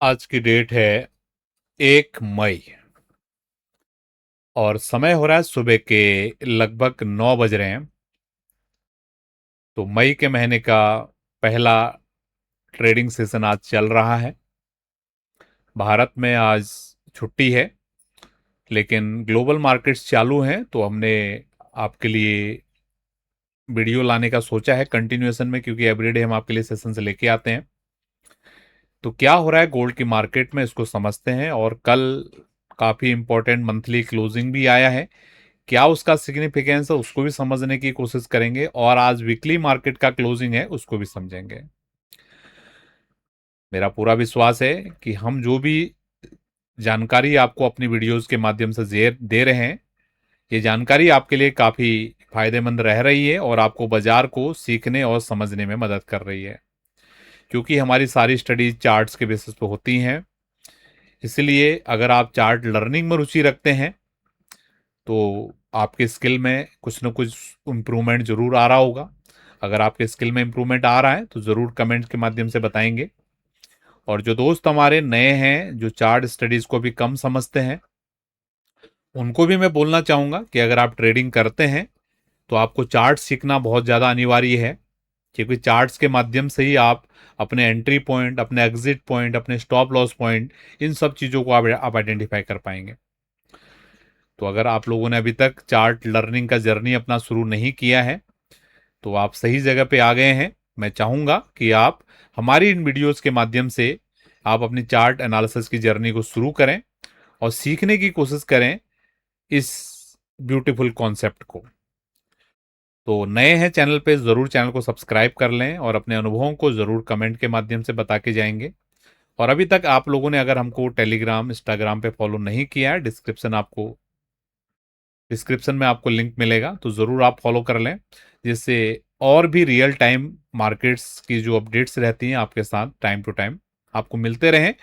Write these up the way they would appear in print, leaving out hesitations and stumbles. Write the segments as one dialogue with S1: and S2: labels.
S1: आज की डेट है 1 मई और समय हो रहा है सुबह के लगभग 9 बज रहे हैं। तो मई के महीने का पहला ट्रेडिंग सेशन आज चल रहा है। भारत में आज छुट्टी है, लेकिन ग्लोबल मार्केट्स चालू हैं, तो हमने आपके लिए वीडियो लाने का सोचा है कंटिन्यूएशन में, क्योंकि एवरीडे हम आपके लिए सेशन से लेके आते हैं। तो क्या हो रहा है गोल्ड की मार्केट में, इसको समझते हैं। और कल काफ़ी इंपॉर्टेंट मंथली क्लोजिंग भी आया है, क्या उसका सिग्निफिकेंस है उसको भी समझने की कोशिश करेंगे, और आज वीकली मार्केट का क्लोजिंग है उसको भी समझेंगे। मेरा पूरा विश्वास है कि हम जो भी जानकारी आपको अपनी वीडियोस के माध्यम से दे रहे हैं, ये जानकारी आपके लिए काफ़ी फायदेमंद रह रही है और आपको बाजार को सीखने और समझने में मदद कर रही है, क्योंकि हमारी सारी स्टडीज चार्ट्स के बेसिस पे होती हैं। इसलिए अगर आप चार्ट लर्निंग में रुचि रखते हैं तो आपके स्किल में कुछ ना कुछ इम्प्रूवमेंट जरूर आ रहा होगा। अगर आपके स्किल में इम्प्रूवमेंट आ रहा है तो ज़रूर कमेंट के माध्यम से बताएंगे। और जो दोस्त हमारे नए हैं, जो चार्ट स्टडीज़ को भी कम समझते हैं, उनको भी मैं बोलना चाहूँगा कि अगर आप ट्रेडिंग करते हैं तो आपको चार्ट सीखना बहुत ज़्यादा अनिवार्य है, क्योंकि चार्ट्स के माध्यम से ही आप अपने एंट्री पॉइंट, अपने एग्जिट पॉइंट, अपने स्टॉप लॉस पॉइंट, इन सब चीज़ों को आप आइडेंटिफाई कर पाएंगे। तो अगर आप लोगों ने अभी तक चार्ट लर्निंग का जर्नी अपना शुरू नहीं किया है तो आप सही जगह पे आ गए हैं। मैं चाहूँगा कि आप हमारी इन वीडियोस के माध्यम से आप अपनी चार्ट एनालिसिस की जर्नी को शुरू करें और सीखने की कोशिश करें इस ब्यूटीफुल कॉन्सेप्ट को। तो नए हैं चैनल पे, ज़रूर चैनल को सब्सक्राइब कर लें और अपने अनुभवों को ज़रूर कमेंट के माध्यम से बता के जाएंगे। और अभी तक आप लोगों ने अगर हमको टेलीग्राम, इंस्टाग्राम पे फॉलो नहीं किया है, डिस्क्रिप्शन में आपको लिंक मिलेगा, तो ज़रूर आप फॉलो कर लें, जिससे और भी रियल टाइम मार्केट्स की जो अपडेट्स रहती हैं आपके साथ टाइम टू टाइम आपको मिलते रहें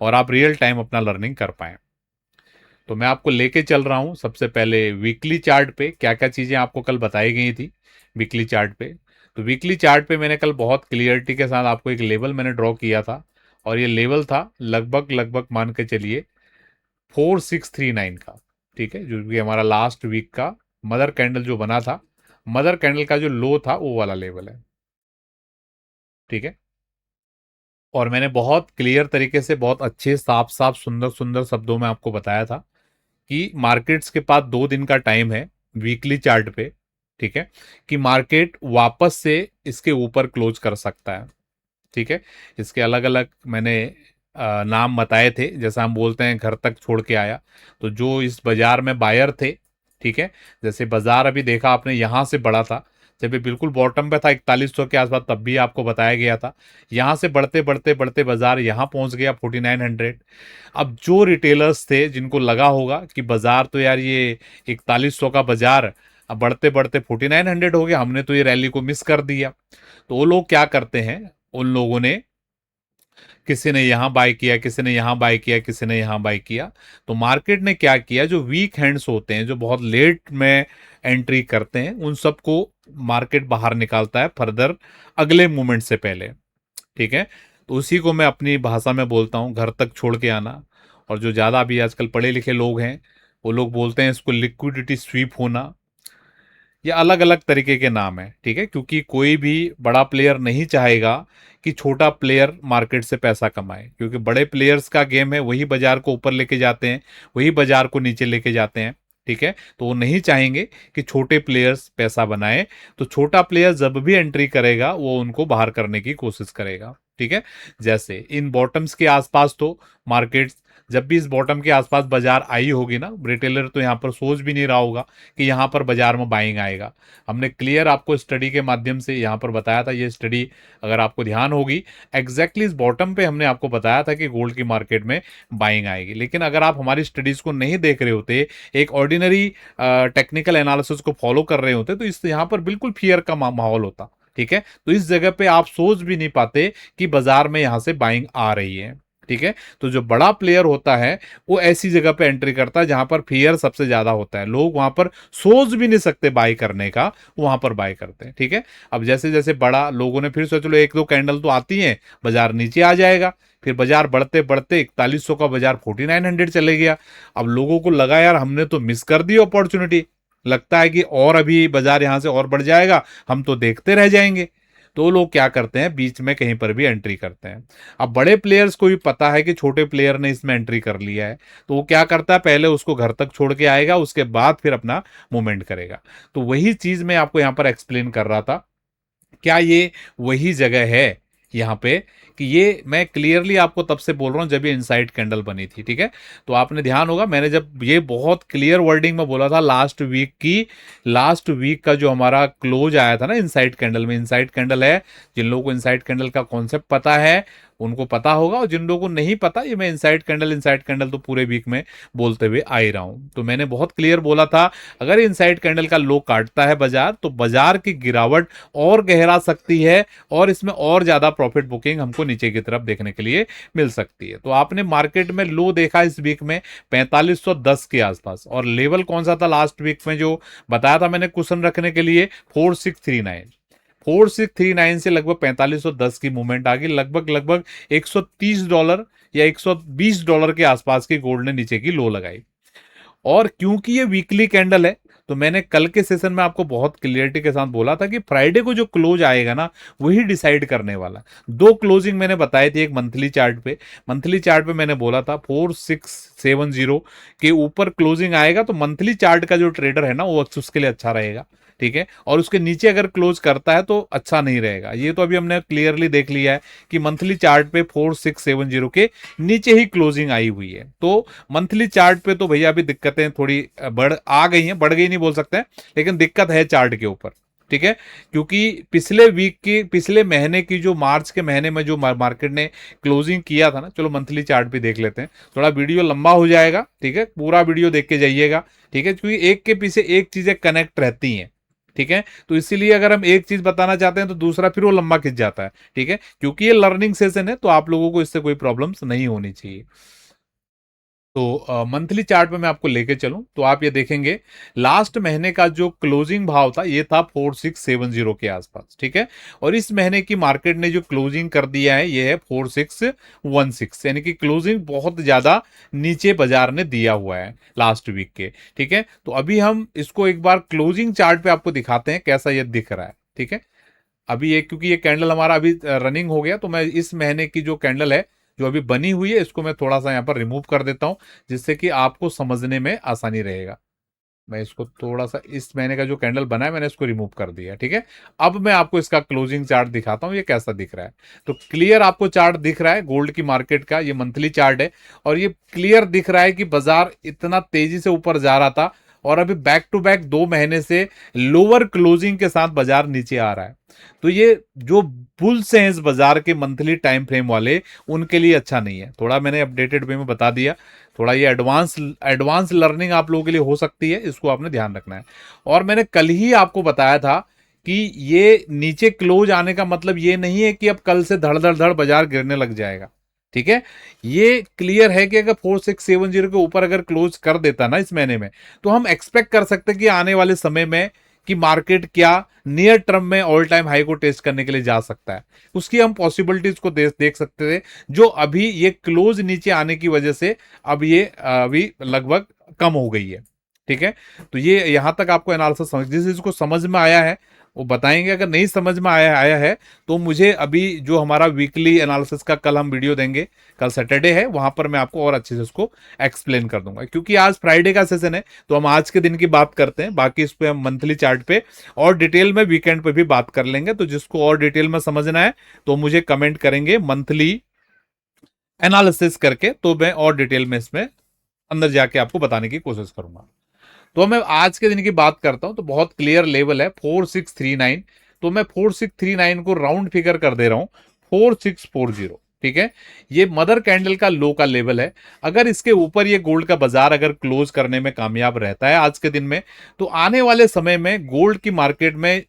S1: और आप रियल टाइम अपना लर्निंग कर पाएँ। तो मैं आपको लेके चल रहा हूँ सबसे पहले वीकली चार्ट पे, क्या क्या चीज़ें आपको कल बताई गई थी वीकली चार्ट पे। तो वीकली चार्ट पे मैंने कल बहुत क्लियरिटी के साथ आपको एक लेवल मैंने ड्रॉ किया था, और ये लेवल था लगभग लगभग मान के चलिए 4639 का। ठीक है, जो भी हमारा लास्ट वीक का मदर कैंडल जो बना था, मदर कैंडल का जो लो था वो वाला लेवल है। ठीक है, और मैंने बहुत क्लियर तरीके से, बहुत अच्छे साफ साफ सुंदर सुंदर शब्दों में आपको बताया था कि मार्केट्स के पास 2 दिन का टाइम है वीकली चार्ट पे। ठीक है, कि मार्केट वापस से इसके ऊपर क्लोज कर सकता है। ठीक है, इसके अलग अलग मैंने नाम बताए थे, जैसा हम बोलते हैं घर तक छोड़ के आया। तो जो इस बाजार में बायर थे, ठीक है, जैसे बाजार अभी देखा आपने यहाँ से बढ़ा था, जब ये बिल्कुल बॉटम पे था 4100 के आसपास, तब भी आपको बताया गया था। यहाँ से बढ़ते बढ़ते बढ़ते बाजार यहाँ पहुंच गया 4900। अब जो रिटेलर्स थे जिनको लगा होगा कि बाजार तो यार ये 4100 का बाजार अब बढ़ते बढ़ते 4900 हो गया, हमने तो ये रैली को मिस कर दिया। तो वो लोग क्या करते हैं, उन लोगों ने किसी ने यहां बाय किया, किसी ने यहां बाय किया, किसी ने यहां बाय किया। तो मार्केट ने क्या किया, जो वीक हैंड्स होते हैं, जो बहुत लेट में एंट्री करते हैं, उन सबको मार्केट बाहर निकालता है फर्दर अगले मूवमेंट से पहले। ठीक है, तो उसी को मैं अपनी भाषा में बोलता हूं घर तक छोड़ के आना। और जो ज़्यादा भी आजकल पढ़े लिखे लोग हैं, वो लोग बोलते हैं इसको लिक्विडिटी स्वीप होना, या अलग अलग तरीके के नाम है। ठीक है, क्योंकि कोई भी बड़ा प्लेयर नहीं चाहेगा कि छोटा प्लेयर मार्केट से पैसा कमाए, क्योंकि बड़े प्लेयर्स का गेम है, वही बाजार को ऊपर लेके जाते हैं, वही बाजार को नीचे लेके जाते हैं। ठीक है, तो वो नहीं चाहेंगे कि छोटे प्लेयर्स पैसा बनाए। तो छोटा प्लेयर जब भी एंट्री करेगा वो उनको बाहर करने की कोशिश करेगा। ठीक है, जैसे इन बॉटम्स के आसपास तो मार्केट, जब भी इस बॉटम के आसपास बाजार आई होगी ना, रिटेलर तो यहाँ पर सोच भी नहीं रहा होगा कि यहाँ पर बाजार में बाइंग आएगा। हमने क्लियर आपको स्टडी के माध्यम से यहाँ पर बताया था, ये स्टडी अगर आपको ध्यान होगी, एग्जैक्टली इस बॉटम पे हमने आपको बताया था कि गोल्ड की मार्केट में बाइंग आएगी। लेकिन अगर आप हमारी स्टडीज को नहीं देख रहे होते, एक ऑर्डिनरी टेक्निकल एनालिसिस को फॉलो कर रहे होते, तो इस यहाँ पर बिल्कुल फियर का माहौल होता। ठीक है, तो इस जगह पे आप सोच भी नहीं पाते कि बाजार में यहां से बाइंग आ रही है। ठीक है। तो जो बड़ा प्लेयर होता है वो ऐसी जगह पे एंट्री करता है जहां पर फियर सबसे ज्यादा होता है, लोग वहां पर सोच भी नहीं सकते बाय करने का, वहां पर बाय करते हैं। ठीक है। अब जैसे जैसे बड़ा लोगों ने फिर सोच लो एक दो कैंडल तो आती हैं, बाजार नीचे आ जाएगा, फिर बाजार बढ़ते बढ़ते 4100 का बाजार 4900 चले गया। अब लोगों को लगा यार हमने तो मिस कर दी अपॉर्चुनिटी, लगता है कि और अभी बाजार यहां से और बढ़ जाएगा, हम तो देखते रह जाएंगे। तो लोग क्या करते हैं, बीच में कहीं पर भी एंट्री करते हैं। अब बड़े प्लेयर्स को भी पता है कि छोटे प्लेयर ने इसमें एंट्री कर लिया है, तो वो क्या करता है, पहले उसको घर तक छोड़ के आएगा, उसके बाद फिर अपना मूवमेंट करेगा। तो वही चीज मैं आपको यहां पर एक्सप्लेन कर रहा था। क्या ये वही जगह है यहाँ पे, कि ये मैं क्लियरली आपको तब से बोल रहा हूँ जब ये इनसाइड कैंडल बनी थी। ठीक है। तो आपने ध्यान होगा मैंने जब ये बहुत क्लियर वर्डिंग में बोला था लास्ट वीक का जो हमारा क्लोज आया था ना इनसाइड कैंडल में, इनसाइड कैंडल है, जिन लोगों को इनसाइड कैंडल का कॉन्सेप्ट पता है उनको पता होगा, और जिन लोगों को नहीं पता, ये मैं इनसाइड कैंडल तो पूरे वीक में बोलते हुए आ ही रहा हूं। तो मैंने बहुत क्लियर बोला था, अगर इनसाइड कैंडल का लो काटता है बाजार, तो बाजार की गिरावट और गहरा सकती है, और इसमें और ज्यादा प्रॉफिट बुकिंग हमको नीचे की तरफ देखने के लिए मिल सकती है। तो आपने मार्केट में लो देखा इस वीक में 4510 के आसपास, और लेवल कौन सा था लास्ट वीक में जो बताया था मैंने कुशन रखने के लिए, 4639 से लगभग 4510 की मूवमेंट आ गई, लगभग लगभग $130 या $120 के आसपास की गोल्ड ने नीचे की लो लगाई। और क्योंकि ये वीकली कैंडल है, तो मैंने कल के सेशन में आपको बहुत क्लियरिटी के साथ बोला था कि फ्राइडे को जो क्लोज आएगा ना, वही डिसाइड करने वाला। दो क्लोजिंग मैंने बताई थी, एक मंथली चार्ट पे मैंने बोला था 4670 के ऊपर क्लोजिंग आएगा तो मंथली चार्ट का जो ट्रेडर है ना वो उसके लिए अच्छा रहेगा। ठीक है। और उसके नीचे अगर क्लोज करता है तो अच्छा नहीं रहेगा। ये तो अभी हमने क्लियरली देख लिया है कि मंथली चार्ट पे 4670 के नीचे ही क्लोजिंग आई हुई है। तो मंथली चार्ट पे तो भैया अभी दिक्कतें थोड़ी बढ़ गई नहीं बोल सकते हैं, लेकिन दिक्कत है चार्ट के ऊपर। ठीक है। क्योंकि पिछले महीने की जो मार्च के महीने में जो मार्केट ने क्लोजिंग किया था ना, चलो मंथली चार्ट भी देख लेते हैं, थोड़ा वीडियो लंबा हो जाएगा। ठीक है। पूरा वीडियो देख के जाइएगा। ठीक है। क्योंकि एक के पीछे एक चीजें कनेक्ट रहती हैं। ठीक है। तो इसीलिए अगर हम एक चीज बताना चाहते हैं तो दूसरा फिर वो लंबा खिंच जाता है। ठीक है। क्योंकि ये लर्निंग सेशन है, तो आप लोगों को इससे कोई प्रॉब्लम्स नहीं होनी चाहिए। तो मंथली चार्ट में मैं आपको लेके चलूं तो आप ये देखेंगे लास्ट महीने का जो क्लोजिंग भाव था ये था 4670 के आसपास। ठीक है। और इस महीने की मार्केट ने जो क्लोजिंग कर दिया है ये है 4616, यानी कि क्लोजिंग बहुत ज्यादा नीचे बाजार ने दिया हुआ है लास्ट वीक के। ठीक है। तो अभी हम इसको एक बार क्लोजिंग चार्ट पे आपको दिखाते हैं कैसा ये दिख रहा है। ठीक है। अभी ये क्योंकि ये कैंडल हमारा अभी रनिंग हो गया, तो मैं इस महीने की जो कैंडल है जो अभी बनी हुई है इसको मैं थोड़ा सा यहाँ पर रिमूव कर देता हूं, जिससे कि आपको समझने में आसानी रहेगा। मैं इसको थोड़ा सा, इस महीने का जो कैंडल बना है मैंने इसको रिमूव कर दिया। ठीक है। अब मैं आपको इसका क्लोजिंग चार्ट दिखाता हूं ये कैसा दिख रहा है। तो क्लियर आपको चार्ट दिख रहा है गोल्ड की मार्केट का, ये मंथली चार्ट है, और ये क्लियर दिख रहा है कि बाजार इतना तेजी से ऊपर जा रहा था और अभी बैक टू बैक 2 महीने से लोअर क्लोजिंग के साथ बाजार नीचे आ रहा है। तो ये जो बुल्स हैं इस बाजार के मंथली टाइम फ्रेम वाले, उनके लिए अच्छा नहीं है। थोड़ा मैंने अपडेटेड वे में बता दिया, थोड़ा ये एडवांस लर्निंग आप लोगों के लिए हो सकती है, इसको आपने ध्यान रखना है। और मैंने कल ही आपको बताया था कि ये नीचे क्लोज आने का मतलब ये नहीं है कि अब कल से धड़ धड़ धड़ बाजार गिरने लग जाएगा। ठीक है। ये क्लियर है कि अगर 4670 के ऊपर अगर क्लोज कर देता ना इस महीने में, तो हम एक्सपेक्ट कर सकते हैं कि आने वाले समय में कि मार्केट क्या नियर टर्म में ऑल टाइम हाई को टेस्ट करने के लिए जा सकता है, उसकी हम पॉसिबिलिटीज को देख सकते थे, जो अभी ये क्लोज नीचे आने की वजह से अब ये अभी लगभग कम हो गई है। ठीक है। तो ये यहां तक आपको एनालिसिस जिसको समझ में आया है वो बताएंगे, अगर नहीं समझ में आया है तो मुझे अभी जो हमारा वीकली एनालिसिस का कल हम वीडियो देंगे, कल सैटरडे है, वहां पर मैं आपको और अच्छे से उसको एक्सप्लेन कर दूंगा। क्योंकि आज फ्राइडे का सेशन है तो हम आज के दिन की बात करते हैं, बाकी इस पे हम मंथली चार्ट पे और डिटेल में वीकेंड पे भी बात कर लेंगे। तो जिसको और डिटेल में समझना है तो मुझे कमेंट करेंगे मंथली एनालिसिस करके, तो मैं और डिटेल में इसमें अंदर जाके आपको बताने की कोशिश करूंगा। तो मैं आज के दिन की बात करता हूं तो बहुत क्लियर लेवल है 4639, तो मैं 4639 को राउंड फिगर कर दे रहा हूं 4640। ठीक है। ये मदर कैंडल का लो का लेवल है। अगर इसके ऊपर ये गोल्ड का बाजार अगर क्लोज करने में कामयाब रहता है आज के दिन में, तो आने वाले समय में गोल्ड की मार्केट में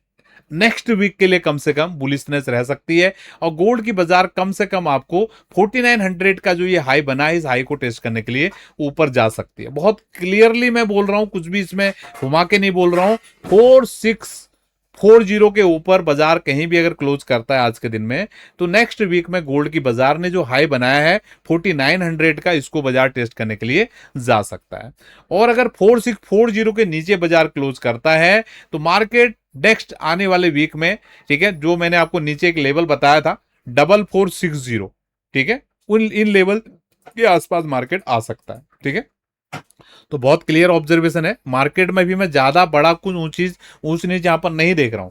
S1: नेक्स्ट वीक के लिए कम से कम बुलिशनेस रह सकती है, और गोल्ड की बाजार कम से कम आपको 4900 का जो ये हाई बना है, इस हाई को टेस्ट करने के लिए ऊपर जा सकती है। बहुत क्लियरली मैं बोल रहा हूं, कुछ भी इसमें घुमा के नहीं बोल रहा हूं। 4640 के ऊपर बाजार कहीं भी अगर क्लोज करता है आज के दिन में, तो नेक्स्ट वीक में गोल्ड की बाजार ने जो हाई बनाया है 4900 का, इसको बाजार टेस्ट करने के लिए जा सकता है। और अगर 4640 के नीचे बाजार क्लोज करता है तो मार्केट नेक्स्ट आने वाले वीक में, ठीक है, जो मैंने आपको नीचे एक लेवल बताया था 4460, ठीक है, उन इन लेवल के आसपास मार्केट आ सकता है। ठीक है, तो बहुत क्लियर ऑब्जर्वेशन है। मार्केट में भी मैं ज्यादा बड़ा कुछ ऊंच नीच यहां पर नहीं देख रहा हूं,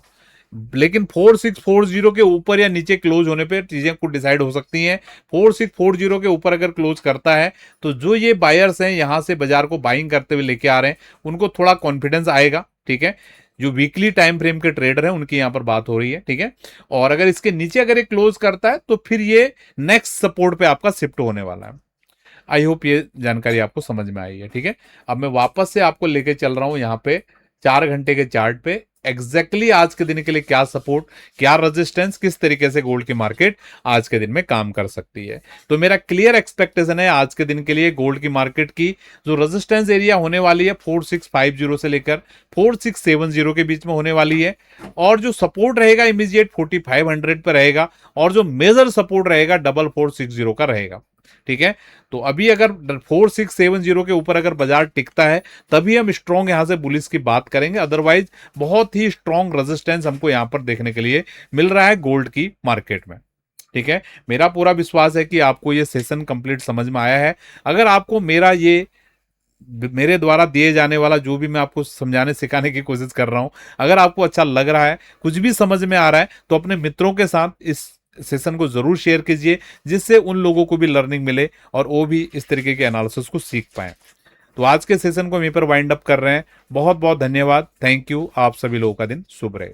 S1: लेकिन 4640 के ऊपर या नीचे क्लोज होने पे चीजें कुछ डिसाइड हो सकती हैं। 4640 के ऊपर अगर क्लोज करता है तो जो ये बायर्स हैं यहां से बाजार को बाइंग करते हुए लेके आ रहे हैं, उनको थोड़ा कॉन्फिडेंस आएगा। ठीक है, जो वीकली टाइम फ्रेम के ट्रेडर हैं उनकी यहां पर बात हो रही है। ठीक है, और अगर इसके नीचे अगर ये क्लोज करता है तो फिर ये नेक्स्ट सपोर्ट पे आपका शिफ्ट होने वाला है। आई होप ये जानकारी आपको समझ में आई है। ठीक है, अब मैं वापस से आपको लेके चल रहा हूं यहाँ पे 4 घंटे के चार्ट पे, एग्जैक्टली आज के दिन के लिए क्या सपोर्ट, क्या रेजिस्टेंस, किस तरीके से गोल्ड की मार्केट आज के दिन में काम कर सकती है। तो मेरा क्लियर एक्सपेक्टेशन है आज के दिन के लिए गोल्ड की मार्केट की जो रेजिस्टेंस एरिया होने वाली है 4650 से लेकर 4670 के बीच में होने वाली है, और जो सपोर्ट रहेगा इमीडिएट 4500 पर रहेगा, और जो मेजर सपोर्ट रहेगा 4460 का रहेगा। ठीक है, तो अभी अगर 4670 के ऊपर अगर बाजार टिकता है तभी हम स्ट्रॉन्ग यहां से बुलिस की बात करेंगे, अदरवाइज बहुत ही स्ट्रॉन्ग रेजिस्टेंस हमको यहां पर देखने के लिए मिल रहा है गोल्ड की मार्केट में। ठीक है, मेरा पूरा विश्वास है कि आपको ये सेशन कंप्लीट समझ में आया है। अगर आपको मेरे द्वारा दिए जाने वाला जो भी मैं आपको समझाने सिखाने की कोशिश कर रहा हूं, अगर आपको अच्छा लग रहा है, कुछ भी समझ में आ रहा है, तो अपने मित्रों के साथ इस सेशन को जरूर शेयर कीजिए, जिससे उन लोगों को भी लर्निंग मिले और वो भी इस तरीके के एनालिसिस को सीख पाए। तो आज के सेशन को यहीं पर वाइंड अप कर रहे हैं। बहुत बहुत धन्यवाद, थैंक यू। आप सभी लोगों का दिन शुभ रहे।